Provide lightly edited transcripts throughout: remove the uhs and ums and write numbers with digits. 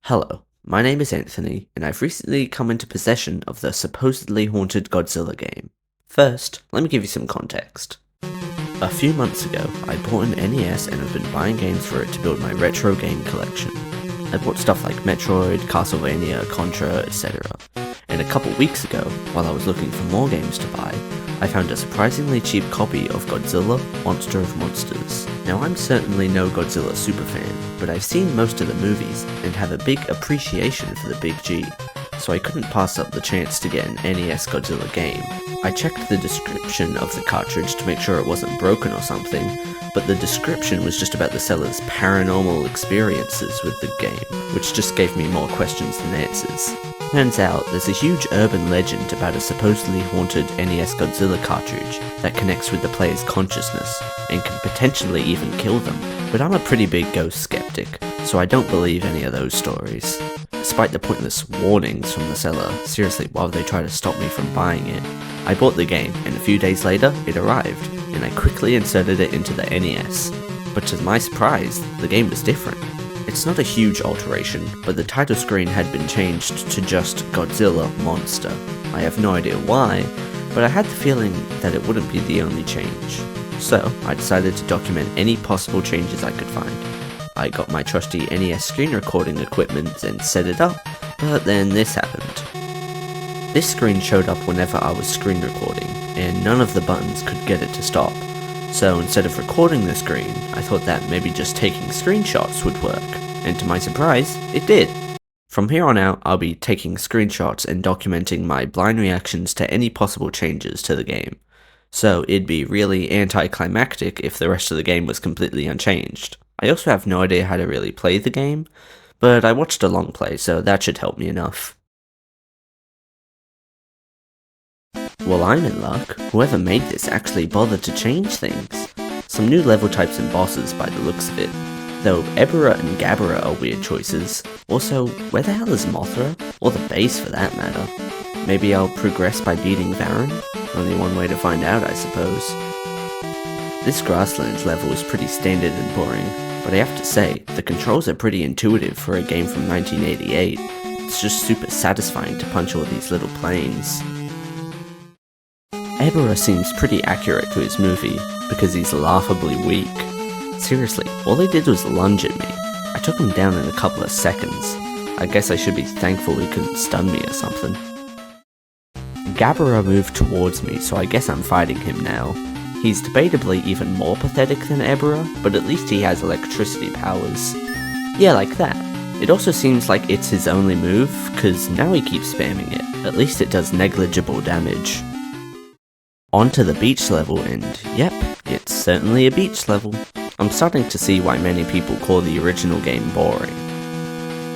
Hello, my name is Anthony, and I've recently come into possession of the supposedly haunted Godzilla game. First, let me give you some context. A few months ago, I bought an NES and have been buying games for it to build my retro game collection. I bought stuff like Metroid, Castlevania, Contra, etc. And a couple weeks ago, while I was looking for more games to buy, I found a surprisingly cheap copy of Godzilla, Monster of Monsters. Now I'm certainly no Godzilla superfan, but I've seen most of the movies and have a big appreciation for the Big G, so I couldn't pass up the chance to get an NES Godzilla game. I checked the description of the cartridge to make sure it wasn't broken or something, but the description was just about the seller's paranormal experiences with the game, which just gave me more questions than answers. Turns out, there's a huge urban legend about a supposedly haunted NES Godzilla cartridge that connects with the player's consciousness, and can potentially even kill them. But I'm a pretty big ghost skeptic, so I don't believe any of those stories. Despite the pointless warnings from the seller, seriously, why would they try to stop me from buying it? I bought the game, and a few days later, it arrived, and I quickly inserted it into the NES. But to my surprise, the game was different. It's not a huge alteration, but the title screen had been changed to just Godzilla Monster. I have no idea why, but I had the feeling that it wouldn't be the only change. So, I decided to document any possible changes I could find. I got my trusty NES screen recording equipment and set it up, but then this happened. This screen showed up whenever I was screen recording, and none of the buttons could get it to stop. So instead of recording the screen, I thought that maybe just taking screenshots would work, and to my surprise, it did. From here on out, I'll be taking screenshots and documenting my blind reactions to any possible changes to the game. So it'd be really anticlimactic if the rest of the game was completely unchanged. I also have no idea how to really play the game, but I watched a long play, so that should help me enough. Well, I'm in luck. Whoever made this actually bothered to change things. Some new level types and bosses by the looks of it. Though Ebera and Gabara are weird choices. Also, where the hell is Mothra? Or the base for that matter. Maybe I'll progress by beating Varan? Only one way to find out, I suppose. This Grasslands level is pretty standard and boring, but I have to say, the controls are pretty intuitive for a game from 1988. It's just super satisfying to punch all these little planes. Ebera seems pretty accurate to his movie, because he's laughably weak. Seriously, all he did was lunge at me. I took him down in a couple of seconds. I guess I should be thankful he couldn't stun me or something. Gabara moved towards me, so I guess I'm fighting him now. He's debatably even more pathetic than Ebera, but at least he has electricity powers. Yeah, like that. It also seems like it's his only move, cause now he keeps spamming it. At least it does negligible damage. Onto the beach level, and yep, it's certainly a beach level. I'm starting to see why many people call the original game boring.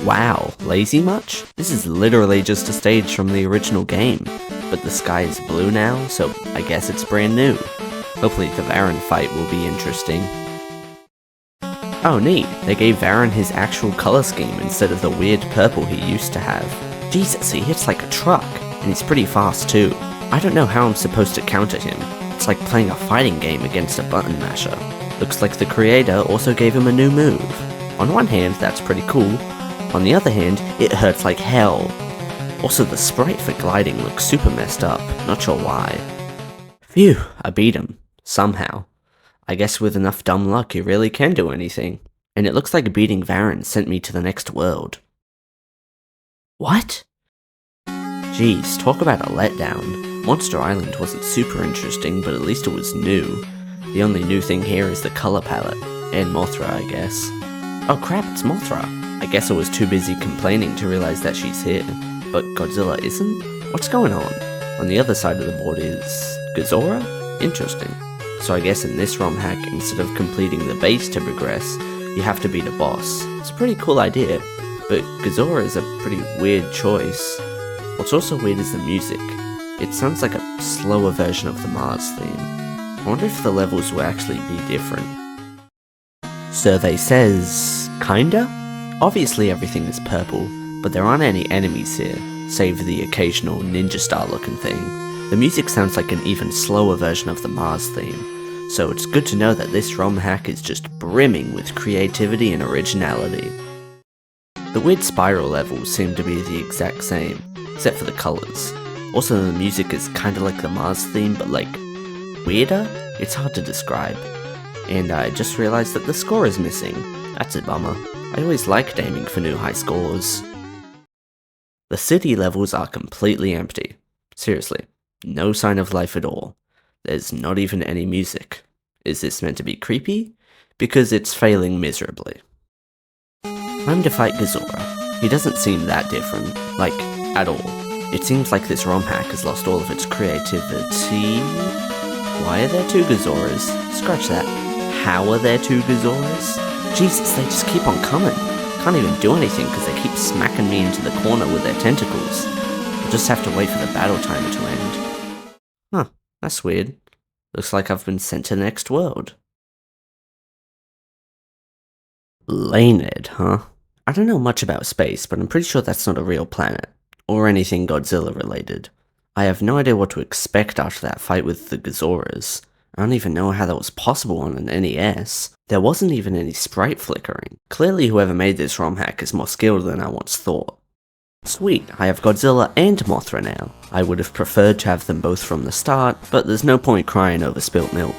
Wow, lazy much? This is literally just a stage from the original game, but the sky is blue now, so I guess it's brand new. Hopefully the Varan fight will be interesting. Oh neat, they gave Varan his actual color scheme instead of the weird purple he used to have. Jesus, he hits like a truck, and he's pretty fast too. I don't know how I'm supposed to counter him. It's like playing a fighting game against a button masher. Looks like the creator also gave him a new move. On one hand, that's pretty cool. On the other hand, it hurts like hell. Also, the sprite for gliding looks super messed up. Not sure why. Phew, I beat him. Somehow. I guess with enough dumb luck, he really can do anything. And it looks like beating Varan sent me to the next world. What? Jeez, talk about a letdown. Monster Island wasn't super interesting, but at least it was new. The only new thing here is the color palette. And Mothra, I guess. Oh crap, it's Mothra. I guess I was too busy complaining to realize that she's here. But Godzilla isn't? What's going on? On the other side of the board is Godzilla? Interesting. So I guess in this ROM hack, instead of completing the base to progress, you have to beat a boss. It's a pretty cool idea, but Godzilla is a pretty weird choice. What's also weird is the music. It sounds like a slower version of the Mars theme. I wonder if the levels will actually be different. Survey says, kinda? Obviously everything is purple, but there aren't any enemies here, save the occasional ninja star looking thing. The music sounds like an even slower version of the Mars theme, so it's good to know that this ROM hack is just brimming with creativity and originality. The weird spiral levels seem to be the exact same, except for the colours. Also, the music is kinda like the Mars theme, but like, weirder? It's hard to describe. And I just realised that the score is missing. That's a bummer. I always liked aiming for new high scores. The city levels are completely empty. Seriously, no sign of life at all. There's not even any music. Is this meant to be creepy? Because it's failing miserably. Time to fight Godzilla. He doesn't seem that different, like, at all. It seems like this ROM hack has lost all of its creativity. Why are there two Godzillas? Scratch that. How are there two Godzillas? Jesus, they just keep on coming. Can't even do anything because they keep smacking me into the corner with their tentacles. I'll just have to wait for the battle timer to end. Huh, that's weird. Looks like I've been sent to the next world. Laned, huh? I don't know much about space, but I'm pretty sure that's not a real planet, or anything Godzilla related. I have no idea what to expect after that fight with the Godzillas. I don't even know how that was possible on an NES. There wasn't even any sprite flickering. Clearly whoever made this ROM hack is more skilled than I once thought. Sweet, I have Godzilla and Mothra now. I would have preferred to have them both from the start, but there's no point crying over spilt milk.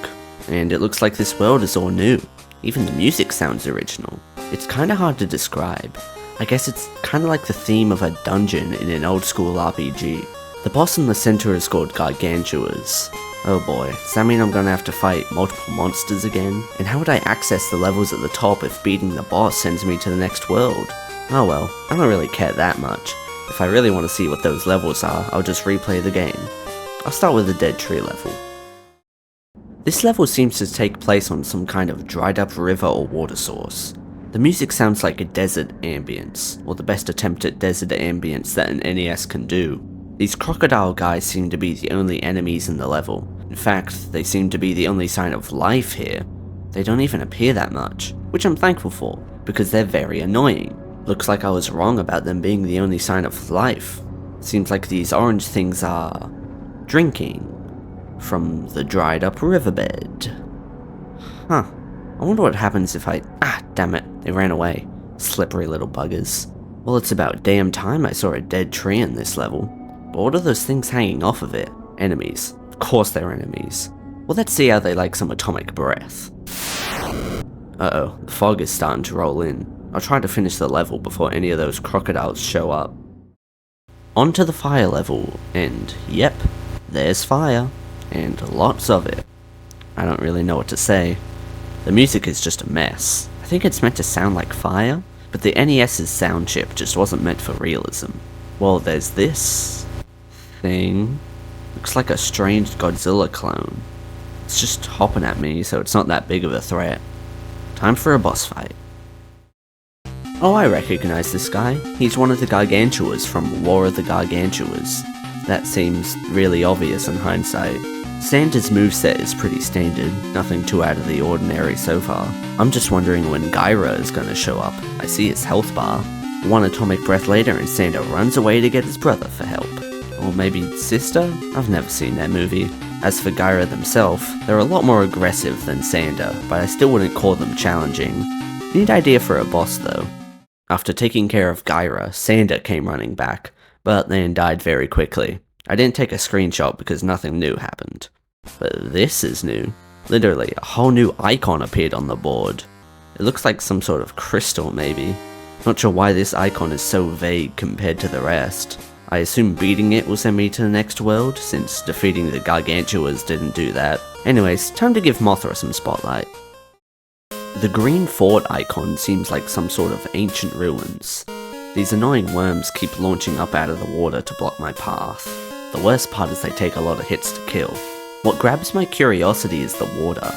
And it looks like this world is all new. Even the music sounds original. It's kinda hard to describe. I guess it's kinda like the theme of a dungeon in an old school RPG. The boss in the center is called Gargantuas. Oh boy, does that mean I'm gonna have to fight multiple monsters again? And how would I access the levels at the top if beating the boss sends me to the next world? Oh well, I don't really care that much. If I really want to see what those levels are, I'll just replay the game. I'll start with the dead tree level. This level seems to take place on some kind of dried up river or water source. The music sounds like a desert ambience, or the best attempt at desert ambience that an NES can do. These crocodile guys seem to be the only enemies in the level. In fact, they seem to be the only sign of life here. They don't even appear that much, which I'm thankful for, because they're very annoying. Looks like I was wrong about them being the only sign of life. Seems like these orange things are drinking from the dried up riverbed. Huh. I wonder what happens if I... Ah, damn it. They ran away. Slippery little buggers. Well, it's about damn time I saw a dead tree in this level. But what are those things hanging off of it? Enemies. Of course they're enemies. Well, let's see how they like some atomic breath. Uh-oh, the fog is starting to roll in. I'll try to finish the level before any of those crocodiles show up. On to the fire level, and yep, there's fire. And lots of it. I don't really know what to say. The music is just a mess. I think it's meant to sound like fire, but the NES's sound chip just wasn't meant for realism. Well, there's this thing. Looks like a strange Godzilla clone. It's just hopping at me, so it's not that big of a threat. Time for a boss fight. Oh, I recognize this guy. He's one of the Gargantuas from War of the Gargantuas. That seems really obvious in hindsight. Sanda's moveset is pretty standard, nothing too out of the ordinary so far. I'm just wondering when Gyra is gonna show up. I see his health bar. One atomic breath later and Sanda runs away to get his brother for help. Or maybe sister? I've never seen that movie. As for Gyra themselves, they're a lot more aggressive than Sanda, but I still wouldn't call them challenging. Neat idea for a boss though. After taking care of Gyra, Sanda came running back, but then died very quickly. I didn't take a screenshot because nothing new happened. But this is new. Literally, a whole new icon appeared on the board. It looks like some sort of crystal maybe. Not sure why this icon is so vague compared to the rest. I assume beating it will send me to the next world, since defeating the Gargantuas didn't do that. Anyways, time to give Mothra some spotlight. The green fort icon seems like some sort of ancient ruins. These annoying worms keep launching up out of the water to block my path. The worst part is they take a lot of hits to kill. What grabs my curiosity is the water.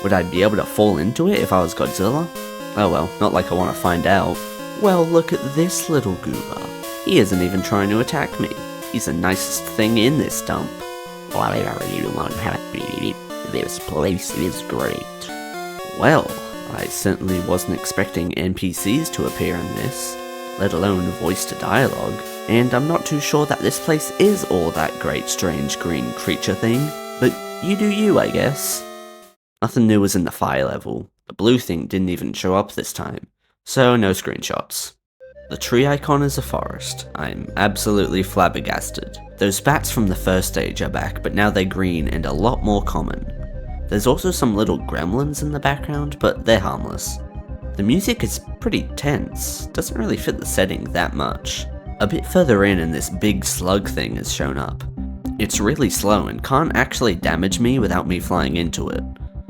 Would I be able to fall into it if I was Godzilla? Oh well, not like I want to find out. Well, look at this little goober. He isn't even trying to attack me. He's the nicest thing in this dump. This place is great. Well, I certainly wasn't expecting NPCs to appear in this, let alone voice to dialogue, and I'm not too sure that this place is all that great strange green creature thing, but you do you, I guess. Nothing new was in the fire level. The blue thing didn't even show up this time, so no screenshots. The tree icon is a forest. I'm absolutely flabbergasted. Those bats from the first stage are back, but now they're green and a lot more common. There's also some little gremlins in the background, but they're harmless. The music is pretty tense, doesn't really fit the setting that much. A bit further in and this big slug thing has shown up. It's really slow and can't actually damage me without me flying into it.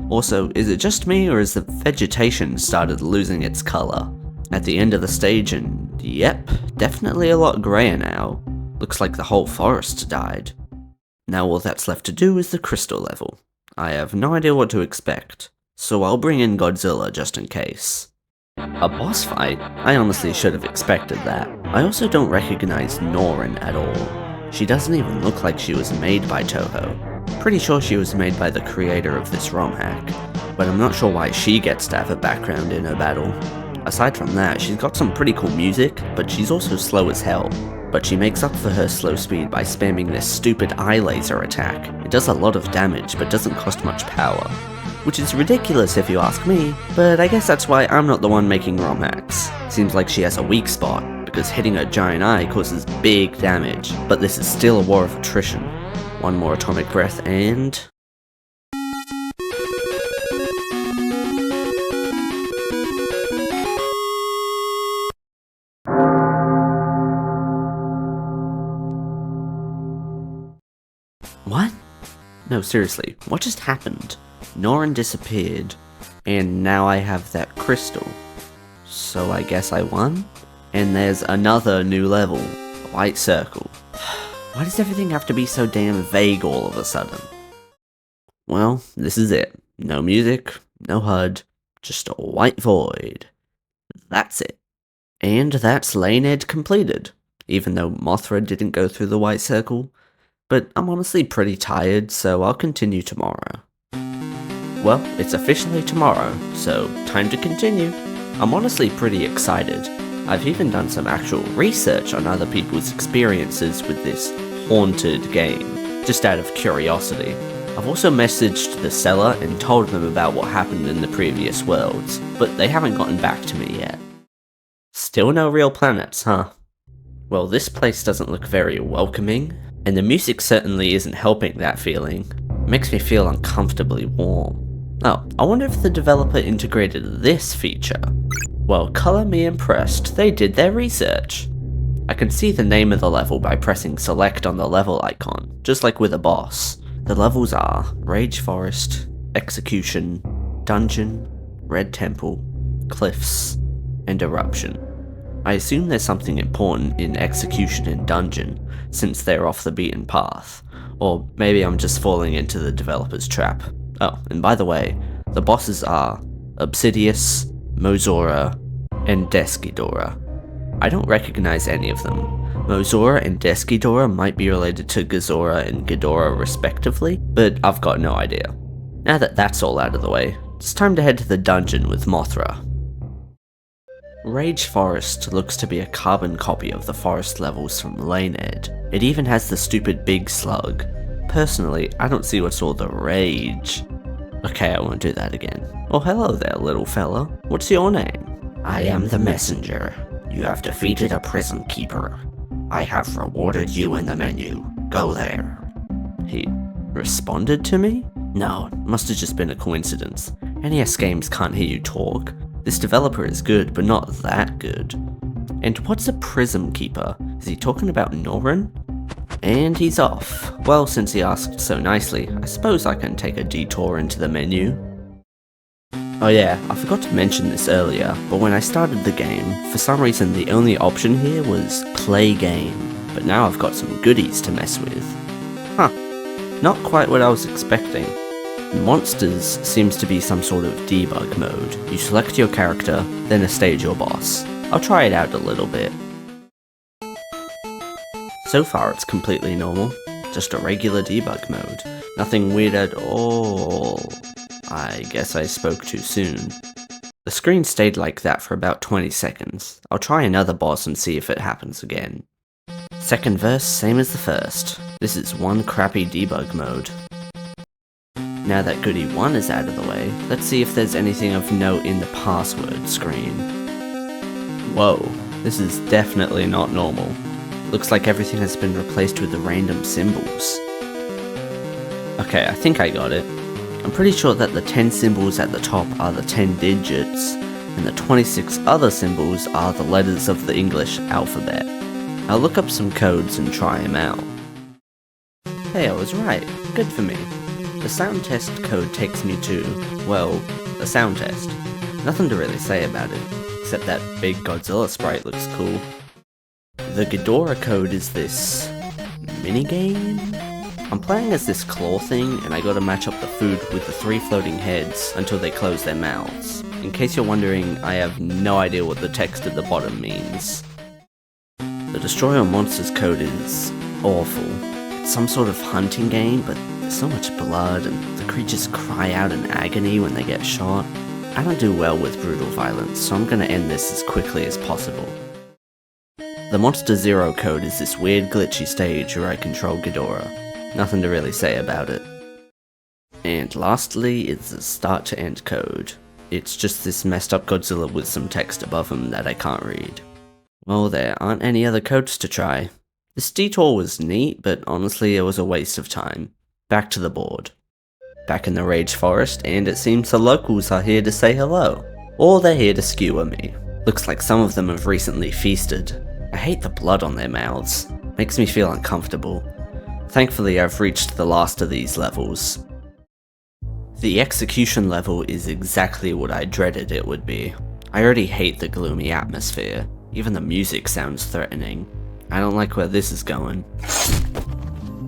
Also, is it just me or has the vegetation started losing its colour? At the end of the stage and yep, definitely a lot grayer now. Looks like the whole forest died. Now all that's left to do is the crystal level. I have no idea what to expect, so I'll bring in Godzilla just in case. A boss fight? I honestly should have expected that. I also don't recognize Norin at all. She doesn't even look like she was made by Toho. Pretty sure she was made by the creator of this ROM hack, but I'm not sure why she gets to have a background in her battle. Aside from that, she's got some pretty cool music, but she's also slow as hell. But she makes up for her slow speed by spamming this stupid eye laser attack. It does a lot of damage, but doesn't cost much power. Which is ridiculous if you ask me, but I guess that's why I'm not the one making ROM hacks. Seems like she has a weak spot, because hitting her giant eye causes big damage, but this is still a war of attrition. One more atomic breath and... What? No, seriously, what just happened? Norin disappeared, and now I have that crystal. So I guess I won? And there's another new level, a white circle. Why does everything have to be so damn vague all of a sudden? Well, this is it. No music, no HUD, just a white void. That's it. And that's Lane Ed completed, even though Mothra didn't go through the white circle. But I'm honestly pretty tired, so I'll continue tomorrow. Well, it's officially tomorrow, so time to continue. I'm honestly pretty excited. I've even done some actual research on other people's experiences with this haunted game, just out of curiosity. I've also messaged the seller and told them about what happened in the previous worlds, but they haven't gotten back to me yet. Still no real planets, huh? Well, this place doesn't look very welcoming, and the music certainly isn't helping that feeling. It makes me feel uncomfortably warm. Oh, I wonder if the developer integrated this feature. Well, color me impressed, they did their research. I can see the name of the level by pressing select on the level icon, just like with a boss. The levels are Rage Forest, Execution, Dungeon, Red Temple, Cliffs, and Eruption. I assume there's something important in Execution and Dungeon, since they're off the beaten path. Or maybe I'm just falling into the developer's trap. Oh, and by the way, the bosses are Obsidius, Mozora, and Deskidora. I don't recognize any of them. Mozora and Deskidora might be related to Gazora and Ghidorah respectively, but I've got no idea. Now that that's all out of the way, it's time to head to the dungeon with Mothra. Rage Forest looks to be a carbon copy of the forest levels from Lane Ed. It even has the stupid big slug. Personally, I don't see what's all the rage. Okay, I won't do that again. Oh, hello there, little fella. What's your name? I am the messenger. You have defeated a prison keeper. I have rewarded you in the menu. Go there. He responded to me? No, must have just been a coincidence. NES games can't hear you talk. This developer is good, but not that good. And what's a prism keeper? Is he talking about Norin? And he's off. Well, since he asked so nicely, I suppose I can take a detour into the menu. Oh yeah, I forgot to mention this earlier, but when I started the game, for some reason the only option here was play game, but now I've got some goodies to mess with. Huh, not quite what I was expecting. Monsters seems to be some sort of debug mode. You select your character, then a stage or boss. I'll try it out a little bit. So far it's completely normal, just a regular debug mode. Nothing weird at all. I guess I spoke too soon. The screen stayed like that for about 20 seconds. I'll try another boss and see if it happens again. Second verse, same as the first. This is one crappy debug mode. Now that Goody 1 is out of the way, let's see if there's anything of note in the password screen. Whoa, This is definitely not normal. Looks like everything has been replaced with the random symbols. Okay, I think I got it. I'm pretty sure that the 10 symbols at the top are the 10 digits, and the 26 other symbols are the letters of the English alphabet. I'll look up some codes and try them out. Hey, I was right. Good for me. The sound test code takes me to, well, a sound test. Nothing to really say about it, except that big Godzilla sprite looks cool. The Ghidorah code is this minigame? I'm playing as this claw thing, and I gotta match up the food with the 3 floating heads until they close their mouths. In case you're wondering, I have no idea what the text at the bottom means. The Destroy All Monsters code is awful. It's some sort of hunting game, but there's so much blood, and the creatures cry out in agony when they get shot. I don't do well with brutal violence, so I'm gonna end this as quickly as possible. The Monster Zero code is this weird glitchy stage where I control Ghidorah. Nothing to really say about it. And lastly, it's the start to end code. It's just this messed up Godzilla with some text above him that I can't read. Well, there aren't any other codes to try. This detour was neat, but honestly it was a waste of time. Back to the board. Back in the Rage Forest, and it seems the locals are here to say hello. Or they're here to skewer me. Looks like some of them have recently feasted. I hate the blood on their mouths. Makes me feel uncomfortable. Thankfully, I've reached the last of these levels. The execution level is exactly what I dreaded it would be. I already hate the gloomy atmosphere. Even the music sounds threatening. I don't like where this is going.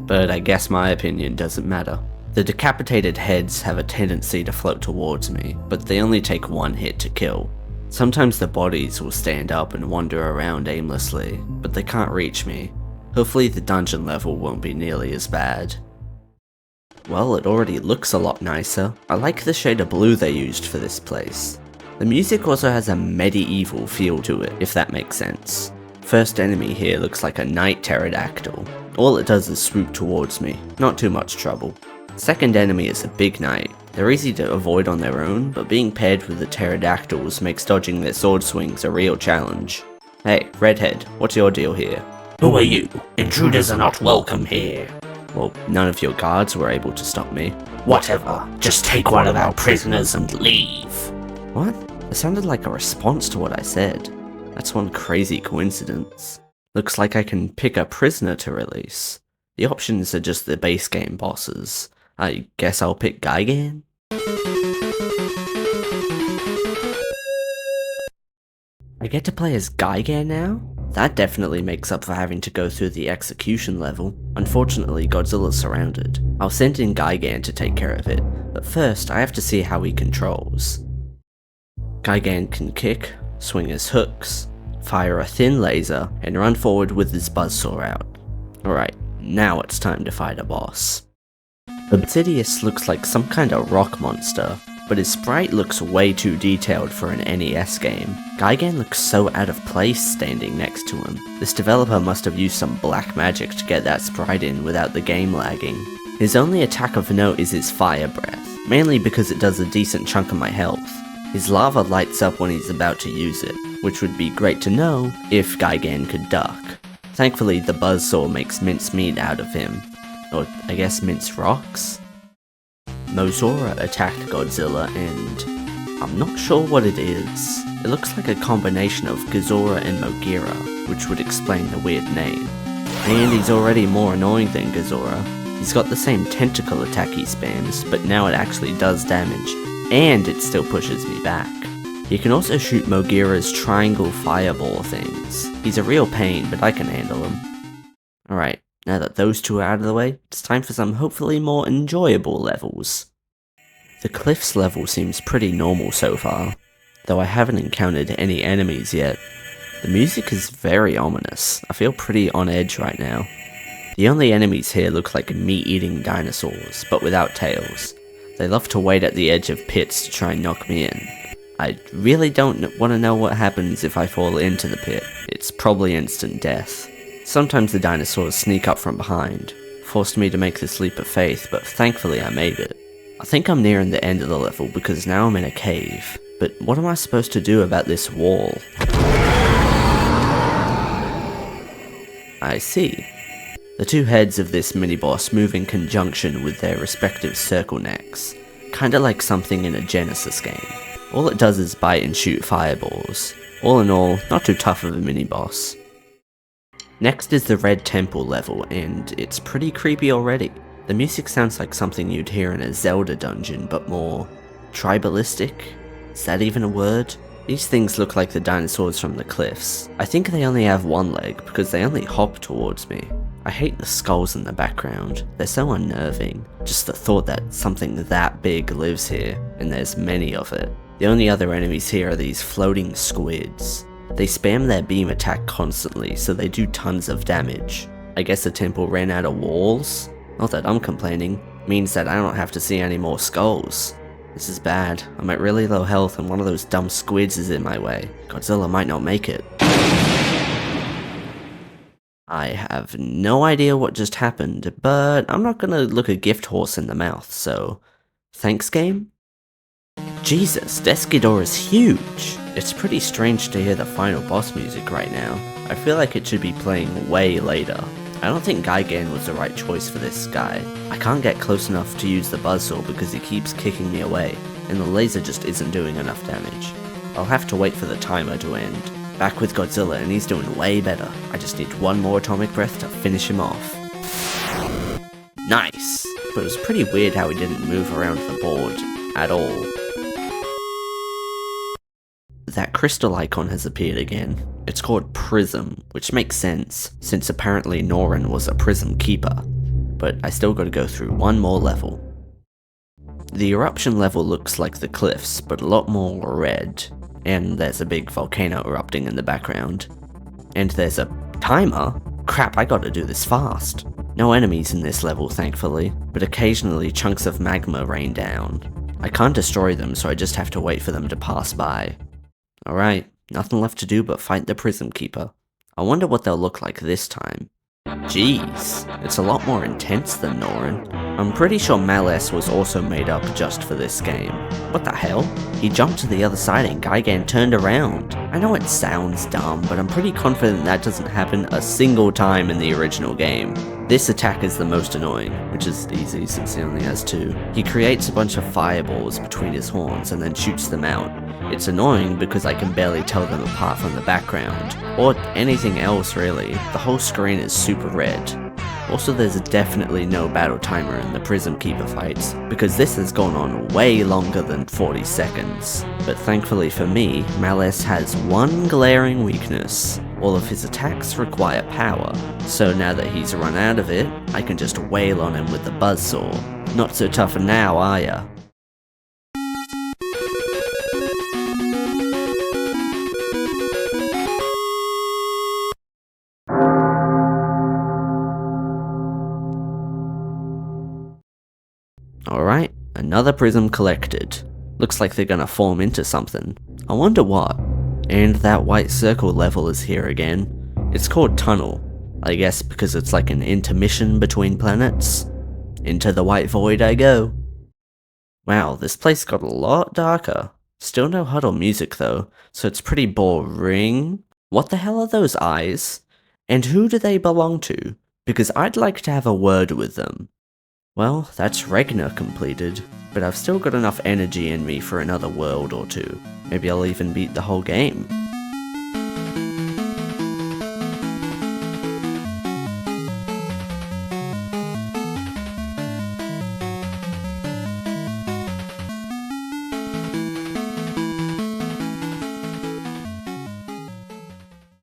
But I guess my opinion doesn't matter. The decapitated heads have a tendency to float towards me, but they only take 1 hit to kill. Sometimes the bodies will stand up and wander around aimlessly, but they can't reach me. Hopefully the dungeon level won't be nearly as bad. Well, it already looks a lot nicer. I like the shade of blue they used for this place. The music also has a medieval feel to it, if that makes sense. First enemy here looks like a night pterodactyl. All it does is swoop towards me, not too much trouble. Second enemy is a big knight. They're easy to avoid on their own, but being paired with the pterodactyls makes dodging their sword swings a real challenge. Hey, redhead, what's your deal here? Who are you? Intruders are not welcome here. Well, none of your guards were able to stop me. Whatever, just take one of our prisoners and leave. What? It sounded like a response to what I said. That's one crazy coincidence. Looks like I can pick a prisoner to release. The options are just the base game bosses. I guess I'll pick Gigan? I get to play as Gigan now? That definitely makes up for having to go through the execution level. Unfortunately, Godzilla's surrounded. I'll send in Gigan to take care of it, but first I have to see how he controls. Gigan can kick, swing his hooks, fire a thin laser, and run forward with his buzzsaw out. Alright, now it's time to fight a boss. Obsidius looks like some kind of rock monster, but his sprite looks way too detailed for an NES game. Gigan looks so out of place standing next to him. This developer must have used some black magic to get that sprite in without the game lagging. His only attack of note is his fire breath, mainly because it does a decent chunk of my health. His lava lights up when he's about to use it, which would be great to know if Gigan could duck. Thankfully, the buzzsaw makes mincemeat out of him. Or, I guess mince rocks? Mozora attacked Godzilla and I'm not sure what it is. It looks like a combination of Gazora and Mogira, which would explain the weird name. And he's already more annoying than Gazora. He's got the same tentacle attack he spams, but now it actually does damage, and it still pushes me back. You can also shoot Mogira's triangle fireball things. He's a real pain, but I can handle him. Alright, now that those two are out of the way, it's time for some hopefully more enjoyable levels. The Cliffs level seems pretty normal so far, though I haven't encountered any enemies yet. The music is very ominous. I feel pretty on edge right now. The only enemies here look like meat-eating dinosaurs, but without tails. They love to wait at the edge of pits to try and knock me in. I really don't want to know what happens if I fall into the pit. It's probably instant death. Sometimes the dinosaurs sneak up from behind. Forced me to make this leap of faith, but thankfully I made it. I think I'm nearing the end of the level because now I'm in a cave. But what am I supposed to do about this wall? I see. The two heads of this mini-boss move in conjunction with their respective circle necks, kinda like something in a Genesis game. All it does is bite and shoot fireballs. All in all, not too tough of a mini-boss. Next is the Red Temple level, and it's pretty creepy already. The music sounds like something you'd hear in a Zelda dungeon, but more tribalistic? Is that even a word? These things look like the dinosaurs from the cliffs. I think they only have one leg because they only hop towards me. I hate the skulls in the background. They're so unnerving. Just the thought that something that big lives here, and there's many of it. The only other enemies here are these floating squids. They spam their beam attack constantly, so they do tons of damage. I guess the temple ran out of walls? Not that I'm complaining. Means that I don't have to see any more skulls. This is bad. I'm at really low health and one of those dumb squids is in my way. Godzilla might not make it. I have no idea what just happened, but I'm not gonna look a gift horse in the mouth, so... Thanks, game? Jesus, Descidor is huge! It's pretty strange to hear the final boss music right now. I feel like it should be playing way later. I don't think Gigan was the right choice for this guy. I can't get close enough to use the buzzsaw because he keeps kicking me away, and the laser just isn't doing enough damage. I'll have to wait for the timer to end. Back with Godzilla and he's doing way better. I just need one more atomic breath to finish him off. Nice! But it was pretty weird how he didn't move around the board at all. That crystal icon has appeared again. It's called Prism, which makes sense, since apparently Norin was a Prism Keeper. But I still gotta go through one more level. The eruption level looks like the cliffs, but a lot more red. And there's a big volcano erupting in the background. And there's a timer? Crap, I gotta do this fast. No enemies in this level, thankfully, but occasionally chunks of magma rain down. I can't destroy them, so I just have to wait for them to pass by. Alright, nothing left to do but fight the Prism Keeper. I wonder what they'll look like this time. Jeez, it's a lot more intense than Norin. I'm pretty sure Malice was also made up just for this game. What the hell? He jumped to the other side and Gigan turned around. I know it sounds dumb, but I'm pretty confident that doesn't happen a single time in the original game. This attack is the most annoying, which is easy since he only has two. He creates a bunch of fireballs between his horns and then shoots them out. It's annoying because I can barely tell them apart from the background, or anything else really. The whole screen is super red. Also, there's definitely no battle timer in the Prism Keeper fights, because this has gone on way longer than 40 seconds. But thankfully for me, Malice has one glaring weakness. All of his attacks require power, so now that he's run out of it, I can just wail on him with the buzzsaw. Not so tough now, are ya? Alright, another prism collected. Looks like they're gonna form into something. I wonder what. And that white circle level is here again. It's called Tunnel. I guess because it's like an intermission between planets. Into the white void I go. Wow, this place got a lot darker. Still no huddle music though, so it's pretty boring. What the hell are those eyes? And who do they belong to? Because I'd like to have a word with them. Well, that's Regna completed, but I've still got enough energy in me for another world or two. Maybe I'll even beat the whole game.